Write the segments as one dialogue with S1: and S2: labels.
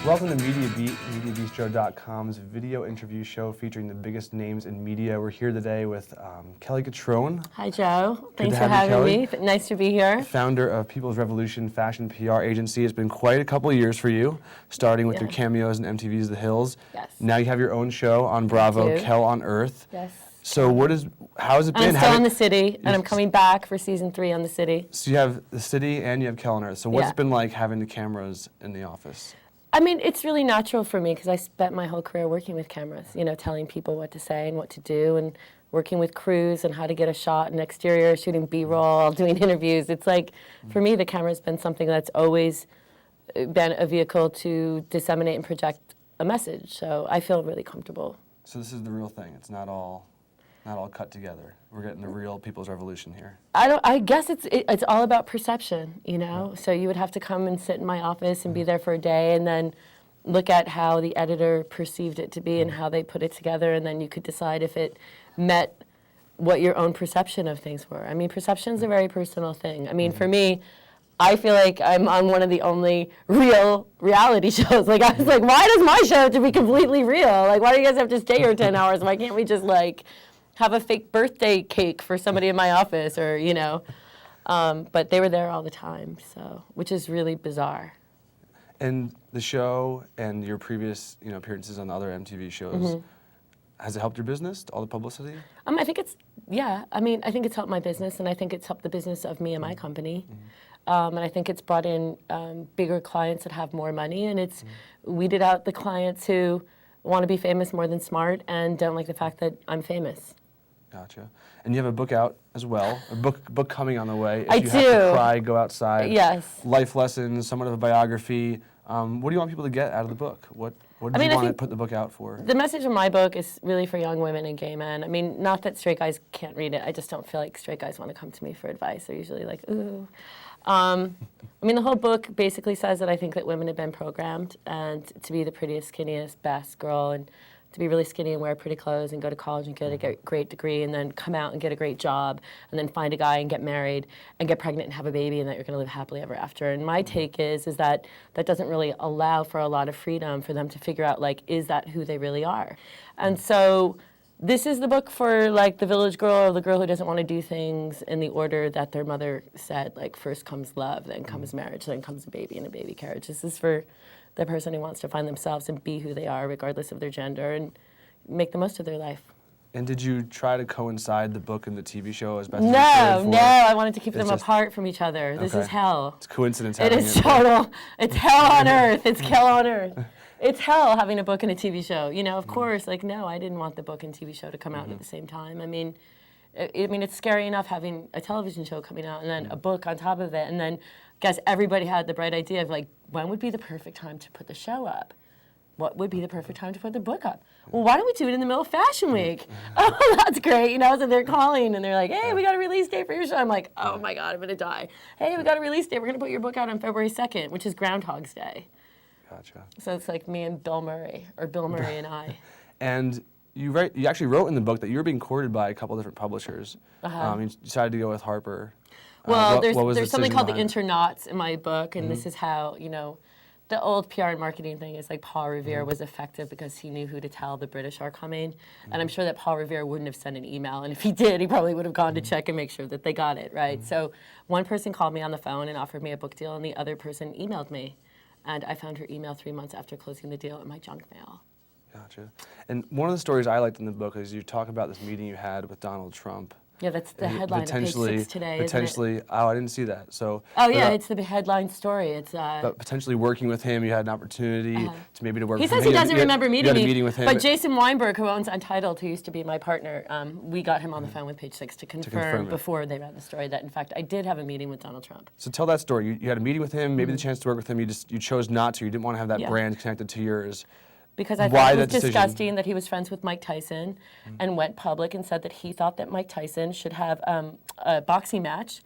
S1: Welcome to Media Beat, MediaBistro.com's video interview show featuring the biggest names in media. We're here today with Kelly Cutrone.
S2: Hi, Joe. Thanks for
S1: having
S2: having me. Nice to be here.
S1: Founder of People's Revolution Fashion PR Agency. It's been quite a couple of years for you, starting with your cameos in MTV's The Hills.
S2: Yes.
S1: Now you have your own show on Bravo, Kell On Earth.
S2: Yes.
S1: So how has it been?
S2: I'm still on The City, and I'm coming back for season 3 on The City.
S1: So you have The City and you have Kell On Earth. So what's it been like having the cameras in the office?
S2: I mean, it's really natural for me because I spent my whole career working with cameras, you know, telling people what to say and what to do, and working with crews and how to get a shot in exterior, shooting B-roll, doing interviews. It's like, for me, the camera's been something that's always been a vehicle to disseminate and project a message. So I feel really comfortable.
S1: So this is the real thing. It's not all cut together. We're getting the real People's Revolution here.
S2: I guess it's all about perception, you know? So you would have to come and sit in my office and be there for a day and then look at how the editor perceived it to be and how they put it together, and then you could decide if it met what your own perception of things were. I mean, perception's a very personal thing. I mean, for me, I feel like I'm on one of the only real reality shows. Like, I was like, why does my show have to be completely real? Like, why do you guys have to stay here 10 hours? Why can't we just, like, have a fake birthday cake for somebody in my office, or, you know. But they were there all the time, so, which is really bizarre.
S1: And the show and your previous, appearances on the other MTV shows, has it helped your business, all the publicity?
S2: I think I think it's helped my business, and I think it's helped the business of me and my company. And I think it's brought in bigger clients that have more money, and it's weeded out the clients who want to be famous more than smart and don't like the fact that I'm famous.
S1: Gotcha. And you have a book out as well, a book coming on the way. If
S2: I
S1: you
S2: do.
S1: Have to cry, go outside.
S2: Yes.
S1: Life lessons, somewhat of a biography. What do you want people to get out of the book? What do you want to put the book out for?
S2: The message of my book is really for young women and gay men. I mean, not that straight guys can't read it. I just don't feel like straight guys want to come to me for advice. They're usually like, ooh. I mean, the whole book basically says that I think that women have been programmed and to be the prettiest, skinniest, best girl, and to be really skinny and wear pretty clothes and go to college and get a great degree and then come out and get a great job and then find a guy and get married and get pregnant and have a baby and that you're going to live happily ever after. And my take is that doesn't really allow for a lot of freedom for them to figure out, like, is that who they really are? And so this is the book for, like, the village girl or the girl who doesn't want to do things in the order that their mother said, like, first comes love, then comes marriage, then comes a baby and a baby carriage. This is for the person who wants to find themselves and be who they are regardless of their gender and make the most of their life. And
S1: did you try to coincide the book and the TV show as best as you could?
S2: No, I wanted to keep them apart from each other. This is hell.
S1: It's coincidence.
S2: It is total. It's hell on earth. It's Kell on Earth. It's hell having a book and a TV show. You know, of course, like, no, I didn't want the book and TV show to come out at the same time. I mean, it's scary enough having a television show coming out and then a book on top of it. And then I guess everybody had the bright idea of, like, when would be the perfect time to put the show up? What would be the perfect time to put the book up? Well, why don't we do it in the middle of Fashion Week? Oh, that's great. You know, so they're calling and they're like, hey, we got a release date for your show. I'm like, oh my God, I'm going to die. Hey, we got a release date. We're going to put your book out on February 2nd, which is Groundhog's Day.
S1: Gotcha.
S2: So it's like me and Bill Murray, or Bill Murray and I.
S1: And you actually wrote in the book that you were being courted by a couple different publishers. You decided to go with Harper.
S2: Well, there's something called the Internauts in my book, and this is how, you know, the old PR and marketing thing is, like, Paul Revere was effective because he knew who to tell the British are coming. And I'm sure that Paul Revere wouldn't have sent an email. And if he did, he probably would have gone to check and make sure that they got it, right? So one person called me on the phone and offered me a book deal, and the other person emailed me. And I found her email 3 months after closing the deal in my junk mail.
S1: Gotcha. And one of the stories I liked in the book is you talk about this meeting you had with Donald Trump.
S2: Yeah, that's the headline of page 6 today,
S1: potentially, isn't it? Oh, I didn't see that. So.
S2: Oh yeah, it's the headline story. It's.
S1: But potentially working with him, you had an opportunity to maybe to work.
S2: He says he doesn't remember meeting me.
S1: Meeting with him.
S2: But Jason Weinberg, who owns Untitled, who used to be my partner, we got him on the phone with Page 6 to confirm before they ran the story that, in fact, I did have a meeting with Donald Trump.
S1: So tell that story. You had a meeting with him, maybe the chance to work with him. You chose not to. You didn't want to have that brand connected to yours.
S2: Because I thought it was disgusting that he was friends with Mike Tyson and went public and said that he thought that Mike Tyson should have a boxing match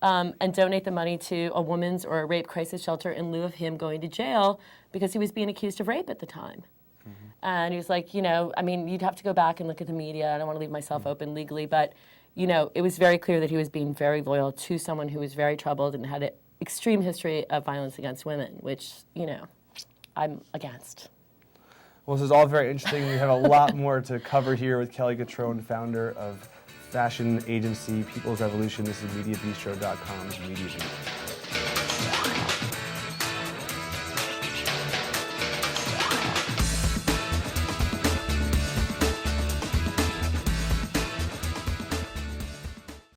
S2: and donate the money to a women's or a rape crisis shelter in lieu of him going to jail because he was being accused of rape at the time. And he was like, you know, I mean, you'd have to go back and look at the media. I don't want to leave myself open legally, but, you know, it was very clear that he was being very loyal to someone who was very troubled and had an extreme history of violence against women, which, you know, I'm against.
S1: Well, this is all very interesting. We have a lot more to cover here with Kelly Cutrone, founder of fashion agency People's Revolution. This is MediaBistro.com's Media Beat.